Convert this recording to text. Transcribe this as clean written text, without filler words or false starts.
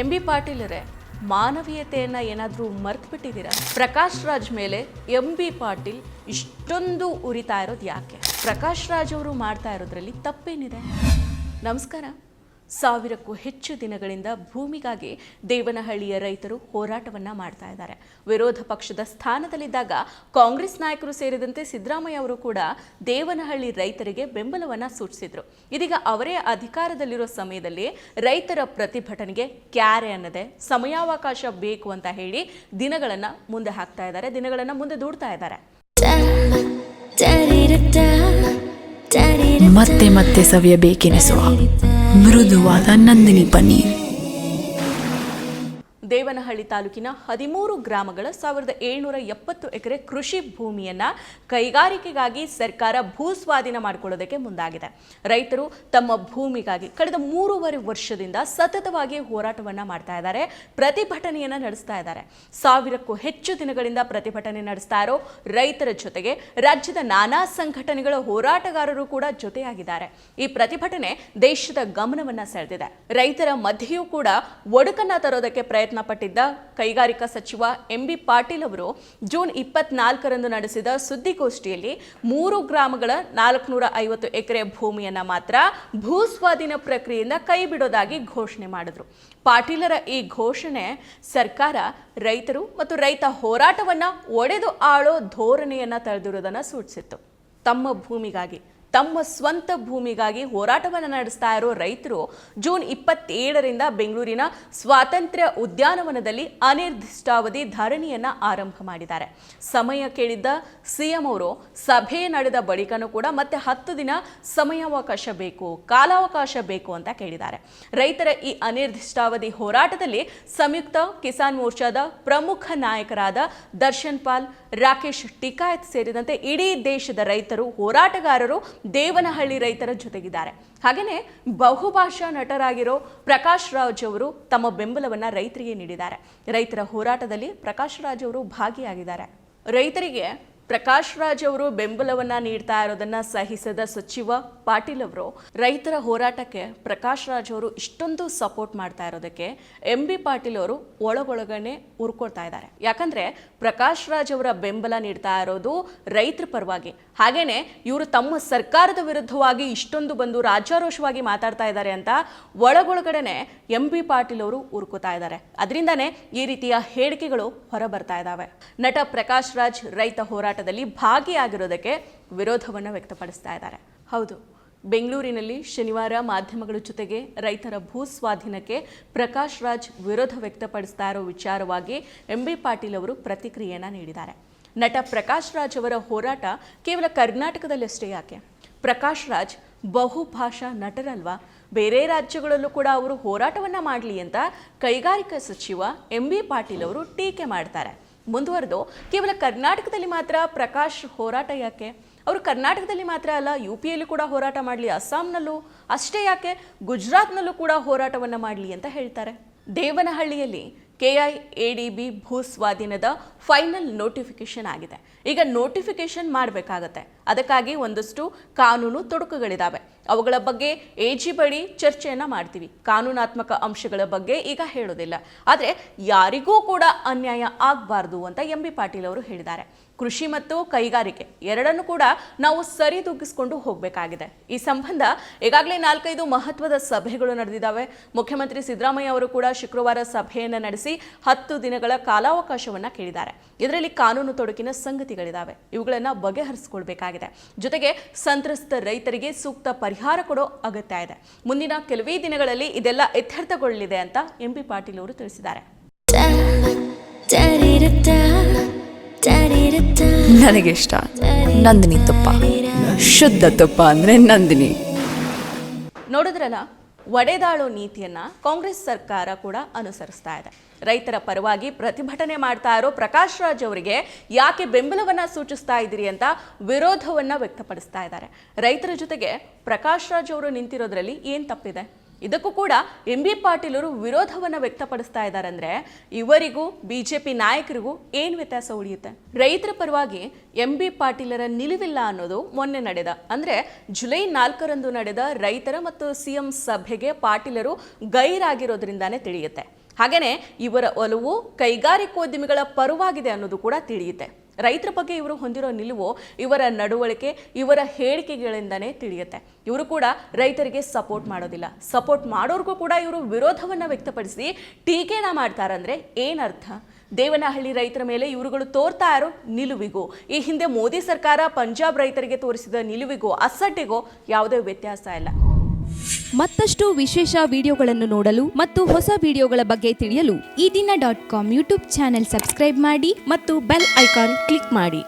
MB. ಪಾಟೀಲರೇ, ಮಾನವೀಯತೆಯನ್ನು ಏನಾದರೂ ಮರ್ತು ಬಿಟ್ಟಿದ್ದೀರಾ? ಪ್ರಕಾಶ್ ರಾಜ್ ಮೇಲೆ ಎಂ.ಬಿ. ಪಾಟೀಲ್ ಇಷ್ಟೊಂದು ಉರಿತಾ ಇರೋದು ಯಾಕೆ? ಪ್ರಕಾಶ್ ರಾಜ್ ಅವರು ಮಾಡ್ತಾ ಇರೋದ್ರಲ್ಲಿ ತಪ್ಪೇನಿದೆ? ನಮಸ್ಕಾರ. 1000ಕ್ಕೂ ಹೆಚ್ಚು ದಿನಗಳಿಂದ ಭೂಮಿಗಾಗಿ ದೇವನಹಳ್ಳಿಯ ರೈತರು ಹೋರಾಟವನ್ನ ಮಾಡ್ತಾ ಇದ್ದಾರೆ. ವಿರೋಧ ಪಕ್ಷದ ಸ್ಥಾನದಲ್ಲಿದ್ದಾಗ ಕಾಂಗ್ರೆಸ್ ನಾಯಕರು ಸೇರಿದಂತೆ ಸಿದ್ದರಾಮಯ್ಯ ಅವರು ಕೂಡ ದೇವನಹಳ್ಳಿ ರೈತರಿಗೆ ಬೆಂಬಲವನ್ನ ಸೂಚಿಸಿದ್ರು. ಇದೀಗ ಅವರೇ ಅಧಿಕಾರದಲ್ಲಿರೋ ಸಮಯದಲ್ಲಿ ರೈತರ ಪ್ರತಿಭಟನೆಗೆ ಕ್ಯಾರೆ ಅನ್ನದೆ ಸಮಯಾವಕಾಶ ಬೇಕು ಅಂತ ಹೇಳಿ ದಿನಗಳನ್ನ ಮುಂದೆ ಹಾಕ್ತಾ ಇದ್ದಾರೆ, ದಿನಗಳನ್ನ ಮುಂದೆ ದೂಡ್ತಾ ಇದ್ದಾರೆ. ಮತ್ತೆ ಮತ್ತೆ ಸವಿಯಬೇಕೆನಿಸುವ ಮೃದುವಾದ ನಂದಿನಿ ಪನ್ನೀರ್. ದೇವನಹಳ್ಳಿ ತಾಲೂಕಿನ 13 ಗ್ರಾಮಗಳ 1770 ಎಕರೆ ಕೃಷಿ ಭೂಮಿಯನ್ನ ಕೈಗಾರಿಕೆಗಾಗಿ ಸರ್ಕಾರ ಭೂಸ್ವಾಧೀನ ಮಾಡಿಕೊಳ್ಳೋದಕ್ಕೆ ಮುಂದಾಗಿದೆ. ರೈತರು ತಮ್ಮ ಭೂಮಿಗಾಗಿ ಕಳೆದ 3.5 ವರ್ಷದಿಂದ ಸತತವಾಗಿ ಹೋರಾಟವನ್ನ ಮಾಡ್ತಾ ಇದ್ದಾರೆ, ಪ್ರತಿಭಟನೆಯನ್ನ ನಡೆಸ್ತಾ ಇದ್ದಾರೆ. 1000ಕ್ಕೂ ಹೆಚ್ಚು ದಿನಗಳಿಂದ ಪ್ರತಿಭಟನೆ ನಡೆಸ್ತಾ ಇರೋ ರೈತರ ಜೊತೆಗೆ ರಾಜ್ಯದ ನಾನಾ ಸಂಘಟನೆಗಳ ಹೋರಾಟಗಾರರು ಕೂಡ ಜೊತೆಯಾಗಿದ್ದಾರೆ. ಈ ಪ್ರತಿಭಟನೆ ದೇಶದ ಗಮನವನ್ನ ಸೆಳೆದಿದೆ. ರೈತರ ಮಧ್ಯೆಯೂ ಕೂಡ ಒಡುಕನ್ನ ತರೋದಕ್ಕೆ ಪ್ರಯತ್ನ ಪಟ್ಟಿದ್ದ ಕೈಗಾರಿಕಾ ಸಚಿವ ಎಂ.ಬಿ. ಪಾಟೀಲ್ ಅವರು ಜೂನ್ 24ರಂದು ನಡೆಸಿದ ಸುದ್ದಿಗೋಷ್ಠಿಯಲ್ಲಿ 3 ಗ್ರಾಮಗಳ 450 ಎಕರೆ ಭೂಮಿಯನ್ನ ಮಾತ್ರ ಭೂಸ್ವಾಧೀನ ಪ್ರಕ್ರಿಯೆಯಿಂದ ಕೈ ಬಿಡೋದಾಗಿ ಘೋಷಣೆ ಮಾಡಿದ್ರು. ಪಾಟೀಲರ ಈ ಘೋಷಣೆ ಸರ್ಕಾರ ರೈತರು ಮತ್ತು ರೈತ ಹೋರಾಟವನ್ನ ಒಡೆದು ಆಳೋ ಧೋರಣೆಯನ್ನ ತಳೆದಿರುವುದನ್ನು ಸೂಚಿಸಿತ್ತು. ತಮ್ಮ ಭೂಮಿಗಾಗಿ, ತಮ್ಮ ಸ್ವಂತ ಭೂಮಿಗಾಗಿ ಹೋರಾಟವನ್ನು ನಡೆಸ್ತಾ ಇರೋ ರೈತರು ಜೂನ್ 27ರಿಂದ ಬೆಂಗಳೂರಿನ ಸ್ವಾತಂತ್ರ್ಯ ಉದ್ಯಾನವನದಲ್ಲಿ ಅನಿರ್ದಿಷ್ಟಾವಧಿ ಧರಣಿಯನ್ನ ಆರಂಭ ಮಾಡಿದ್ದಾರೆ. ಸಮಯ ಕೇಳಿದ್ದ ಸಿಎಂ ಅವರು ಸಭೆ ನಡೆದ ಬಳಿಕನೂ ಕೂಡ ಮತ್ತೆ 10 ದಿನ ಸಮಯಾವಕಾಶ ಬೇಕು, ಕಾಲಾವಕಾಶ ಬೇಕು ಅಂತ ಕೇಳಿದ್ದಾರೆ. ರೈತರ ಈ ಅನಿರ್ದಿಷ್ಟಾವಧಿ ಹೋರಾಟದಲ್ಲಿ ಸಂಯುಕ್ತ ಕಿಸಾನ್ ಮೋರ್ಚಾದ ಪ್ರಮುಖ ನಾಯಕರಾದ ದರ್ಶನ್ ಪಾಲ್, ರಾಕೇಶ್ ಟಿಕಾಯತ್ ಸೇರಿದಂತೆ ಇಡೀ ದೇಶದ ರೈತರು, ಹೋರಾಟಗಾರರು ದೇವನಹಳ್ಳಿ ರೈತರ ಜೊತೆಗಿದ್ದಾರೆ. ಹಾಗೆಯೇ ಬಹುಭಾಷಾ ನಟರಾಗಿರೋ ಪ್ರಕಾಶ್ ರಾಜ್ ಅವರು ತಮ್ಮ ಬೆಂಬಲವನ್ನ ರೈತರಿಗೆ ನೀಡಿದ್ದಾರೆ. ರೈತರ ಹೋರಾಟದಲ್ಲಿ ಪ್ರಕಾಶ್ ರಾಜ್ ಅವರು ಭಾಗಿಯಾಗಿದ್ದಾರೆ. ರೈತರಿಗೆ ಪ್ರಕಾಶ್ ರಾಜ್ ಅವರು ಬೆಂಬಲವನ್ನ ನೀಡ್ತಾ ಇರೋದನ್ನ ಸಹಿಸದ ಸಚಿವ ಪಾಟೀಲ್ ಅವರು ರೈತರ ಹೋರಾಟಕ್ಕೆ ಪ್ರಕಾಶ್ ರಾಜ್ ಅವರು ಇಷ್ಟೊಂದು ಸಪೋರ್ಟ್ ಮಾಡ್ತಾ ಇರೋದಕ್ಕೆ ಎಂ.ಬಿ. ಪಾಟೀಲ್ ಅವರು ಒಳಗೊಳಗನೆ ಉರ್ಕೊಳ್ತಾ ಇದ್ದಾರೆ. ಯಾಕಂದ್ರೆ ಪ್ರಕಾಶ್ ರಾಜ್ ಅವರ ಬೆಂಬಲ ನೀಡ್ತಾ ಇರೋದು ರೈತರ ಪರವಾಗಿ, ಹಾಗೇನೆ ಇವರು ತಮ್ಮ ಸರ್ಕಾರದ ವಿರುದ್ಧವಾಗಿ ಇಷ್ಟೊಂದು ಬಂದು ರಾಜ್ಯಾರೋಷವಾಗಿ ಮಾತಾಡ್ತಾ ಇದ್ದಾರೆ ಅಂತ ಒಳಗೊಳಗಡೆನೆ ಎಂ.ಬಿ. ಪಾಟೀಲ್ ಅವರು ಉರ್ಕೋತಾ ಇದ್ದಾರೆ. ಅದರಿಂದಾನೇ ಈ ರೀತಿಯ ಹೇಳಿಕೆಗಳು ಹೊರಬರ್ತಾ ಇದ್ದಾವೆ. ನಟ ಪ್ರಕಾಶ್ ರಾಜ್ ರೈತ ಹೋರಾಟದಲ್ಲಿ ಭಾಗಿಯಾಗಿರೋದಕ್ಕೆ ವಿರೋಧವನ್ನು ವ್ಯಕ್ತಪಡಿಸ್ತಾ ಇದ್ದಾರೆ. ಹೌದು, ಬೆಂಗಳೂರಿನಲ್ಲಿ ಶನಿವಾರ ಮಾಧ್ಯಮಗಳ ಜೊತೆಗೆ ರೈತರ ಭೂ ಸ್ವಾಧೀನಕ್ಕೆ ಪ್ರಕಾಶ್ ರಾಜ್ ವಿರೋಧ ವ್ಯಕ್ತಪಡಿಸ್ತಾ ಇರೋ ವಿಚಾರವಾಗಿ ಎಂ.ಬಿ. ಪಾಟೀಲ್ ಅವರು ಪ್ರತಿಕ್ರಿಯೆಯನ್ನು ನೀಡಿದ್ದಾರೆ. ನಟ ಪ್ರಕಾಶ್ ರಾಜ್ ಅವರ ಹೋರಾಟ ಕೇವಲ ಕರ್ನಾಟಕದಲ್ಲಷ್ಟೇ ಯಾಕೆ? ಪ್ರಕಾಶ್ ರಾಜ್ ಬಹುಭಾಷಾ ನಟರಲ್ವಾ? ಬೇರೆ ರಾಜ್ಯಗಳಲ್ಲೂ ಕೂಡ ಅವರು ಹೋರಾಟವನ್ನ ಮಾಡಲಿ ಅಂತ ಕೈಗಾರಿಕಾ ಸಚಿವ ಎಂ.ಬಿ. ಪಾಟೀಲ್ ಅವರು ಟೀಕೆ ಮಾಡ್ತಾರೆ. ಮುಂದುವರೆದು ಕೇವಲ ಕರ್ನಾಟಕದಲ್ಲಿ ಮಾತ್ರ ಪ್ರಕಾಶ್ ಹೋರಾಟ ಯಾಕೆ? ಅವರು ಕರ್ನಾಟಕದಲ್ಲಿ ಮಾತ್ರ ಅಲ್ಲ, UPಯಲ್ಲಿ ಕೂಡ ಹೋರಾಟ ಮಾಡಲಿ, ಅಸ್ಸಾಂನಲ್ಲೂ ಅಷ್ಟೇ ಯಾಕೆ, ಗುಜರಾತ್ನಲ್ಲೂ ಕೂಡ ಹೋರಾಟವನ್ನ ಮಾಡಲಿ ಅಂತ ಹೇಳ್ತಾರೆ. ದೇವನಹಳ್ಳಿಯಲ್ಲಿ KIADB ಭೂ ಸ್ವಾಧೀನದ ಫೈನಲ್ ನೋಟಿಫಿಕೇಶನ್ ಆಗಿದೆ. ಈಗ ನೋಟಿಫಿಕೇಶನ್ ಮಾಡಬೇಕಾಗತ್ತೆ. ಅದಕ್ಕಾಗಿ ಒಂದಷ್ಟು ಕಾನೂನು ತೊಡಕುಗಳಿದ್ದಾವೆ. ಅವುಗಳ ಬಗ್ಗೆ AG ಬಳಿ ಚರ್ಚೆಯನ್ನ ಮಾಡ್ತೀವಿ. ಕಾನೂನಾತ್ಮಕ ಅಂಶಗಳ ಬಗ್ಗೆ ಈಗ ಹೇಳೋದಿಲ್ಲ. ಆದರೆ ಯಾರಿಗೂ ಕೂಡ ಅನ್ಯಾಯ ಆಗಬಾರ್ದು ಅಂತ ಎಂ.ಬಿ. ಪಾಟೀಲ್ ಅವರು ಹೇಳಿದ್ದಾರೆ. ಕೃಷಿ ಮತ್ತು ಕೈಗಾರಿಕೆ ಎರಡನ್ನೂ ಕೂಡ ನಾವು ಸರಿದೂಗಿಸ್ಕೊಂಡು ಹೋಗಬೇಕಾಗಿದೆ. ಈ ಸಂಬಂಧ ಈಗಾಗಲೇ 4-5 ಮಹತ್ವದ ಸಭೆಗಳು ನಡೆದಿದ್ದಾವೆ. ಮುಖ್ಯಮಂತ್ರಿ ಸಿದ್ದರಾಮಯ್ಯ ಅವರು ಕೂಡ ಶುಕ್ರವಾರ ಸಭೆಯನ್ನು ನಡೆಸಿ 10 ದಿನಗಳ ಕಾಲಾವಕಾಶವನ್ನ ಕೇಳಿದ್ದಾರೆ. ಇದರಲ್ಲಿ ಕಾನೂನು ತೊಡಕಿನ ಸಂಗತಿಗಳಿದ್ದಾವೆ, ಇವುಗಳನ್ನ ಬಗೆಹರಿಸಿಕೊಳ್ಬೇಕಾಗಿದೆ. ಜೊತೆಗೆ ಸಂತ್ರಸ್ತ ರೈತರಿಗೆ ಸೂಕ್ತ ಪರಿಹಾರ ಕೊಡೋ ಅಗತ್ಯ ಇದೆ. ಮುಂದಿನ ಕೆಲವೇ ದಿನಗಳಲ್ಲಿ ಇದೆಲ್ಲ ಇತ್ಯರ್ಥಗೊಳ್ಳಲಿದೆ ಅಂತ ಎಂ.ಬಿ. ಪಾಟೀಲ್ ಅವರು ತಿಳಿಸಿದ್ದಾರೆ. ನನಗಿಷ್ಟ ನಂದಿನಿ ತುಪ್ಪ, ಶುದ್ಧ ತುಪ್ಪ ಅಂದ್ರೆ ನಂದಿನಿ. ನೋಡಿದ್ರಲ್ಲ, ಒಡೆದಾಳೋ ನೀತಿಯನ್ನ ಕಾಂಗ್ರೆಸ್ ಸರ್ಕಾರ ಕೂಡ ಅನುಸರಿಸ್ತಾ ಇದೆ. ರೈತರ ಪರವಾಗಿ ಪ್ರತಿಭಟನೆ ಮಾಡ್ತಾ ಇರೋ ಪ್ರಕಾಶ್ ರಾಜ್ ಅವರಿಗೆ ಯಾಕೆ ಬೆಂಬಲವನ್ನ ಸೂಚಿಸ್ತಾ ಇದ್ದೀರಿ ಅಂತ ವಿರೋಧವನ್ನ ವ್ಯಕ್ತಪಡಿಸ್ತಾ ಇದ್ದಾರೆ. ರೈತರ ಜೊತೆಗೆ ಪ್ರಕಾಶ್ ರಾಜ್ ಅವರು ನಿಂತಿರೋದ್ರಲ್ಲಿ ಏನ್ ತಪ್ಪಿದೆ? ಇದಕ್ಕೂ ಕೂಡ ಎಂ.ಬಿ. ಪಾಟೀಲ್ ಅವರು ವಿರೋಧವನ್ನು ವ್ಯಕ್ತಪಡಿಸ್ತಾ ಇದ್ದಾರೆ. ಅಂದ್ರೆ ಇವರಿಗೂ ಬಿಜೆಪಿ ನಾಯಕರಿಗೂ ಏನು ವ್ಯತ್ಯಾಸ ಉಳಿಯುತ್ತೆ? ರೈತರ ಪರವಾಗಿ ಎಂ.ಬಿ. ಪಾಟೀಲರ ನಿಲುವಿಲ್ಲ ಅನ್ನೋದು ಮೊನ್ನೆ ನಡೆದ, ಅಂದ್ರೆ ಜುಲೈ 4ರಂದು ನಡೆದ ರೈತರ ಮತ್ತು ಸಿಎಂ ಸಭೆಗೆ ಪಾಟೀಲರು ಗೈರಾಗಿರೋದ್ರಿಂದಾನೇ ತಿಳಿಯುತ್ತೆ. ಹಾಗೆಯೇ ಇವರ ಒಲವು ಕೈಗಾರಿಕೋದ್ಯಮಿಗಳ ಪರವಾಗಿದೆ ಅನ್ನೋದು ಕೂಡ ತಿಳಿಯುತ್ತೆ. ರೈತರ ಬಗ್ಗೆ ಇವರು ಹೊಂದಿರೋ ನಿಲುವು, ಇವರ ನಡವಳಿಕೆ, ಇವರ ಹೇಳಿಕೆಗಳಿಂದನೇ ತಿಳಿಯುತ್ತೆ. ಇವರು ಕೂಡ ರೈತರಿಗೆ ಸಪೋರ್ಟ್ ಮಾಡೋದಿಲ್ಲ. ಸಪೋರ್ಟ್ ಮಾಡೋರ್ಗೂ ಕೂಡ ಇವರು ವಿರೋಧವನ್ನು ವ್ಯಕ್ತಪಡಿಸಿ ಟೀಕೆನ ಮಾಡ್ತಾರಂದ್ರೆ ಏನರ್ಥ? ದೇವನಹಳ್ಳಿ ರೈತರ ಮೇಲೆ ಇವರುಗಳು ತೋರ್ತಾ ಇರೋ ನಿಲುವಿಗೂ, ಈ ಹಿಂದೆ ಮೋದಿ ಸರ್ಕಾರ ಪಂಜಾಬ್ ರೈತರಿಗೆ ತೋರಿಸಿದ ನಿಲುವಿಗೂ, ಅಸಡ್ಡೆಗೂ ಯಾವುದೇ ವ್ಯತ್ಯಾಸ ಇಲ್ಲ. ಮತ್ತಷ್ಟು ವಿಶೇಷ ವಿಡಿಯೋಗಳನ್ನು ನೋಡಲು ಮತ್ತು ಹೊಸ ವಿಡಿಯೋಗಳ ಬಗ್ಗೆ ತಿಳಿಯಲು ಈ ದಿನ .com ಯೂಟ್ಯೂಬ್ ಚಾನೆಲ್ ಸಬ್ಸ್ಕ್ರೈಬ್ ಮಾಡಿ ಮತ್ತು ಬೆಲ್ ಐಕಾನ್ ಕ್ಲಿಕ್ ಮಾಡಿ.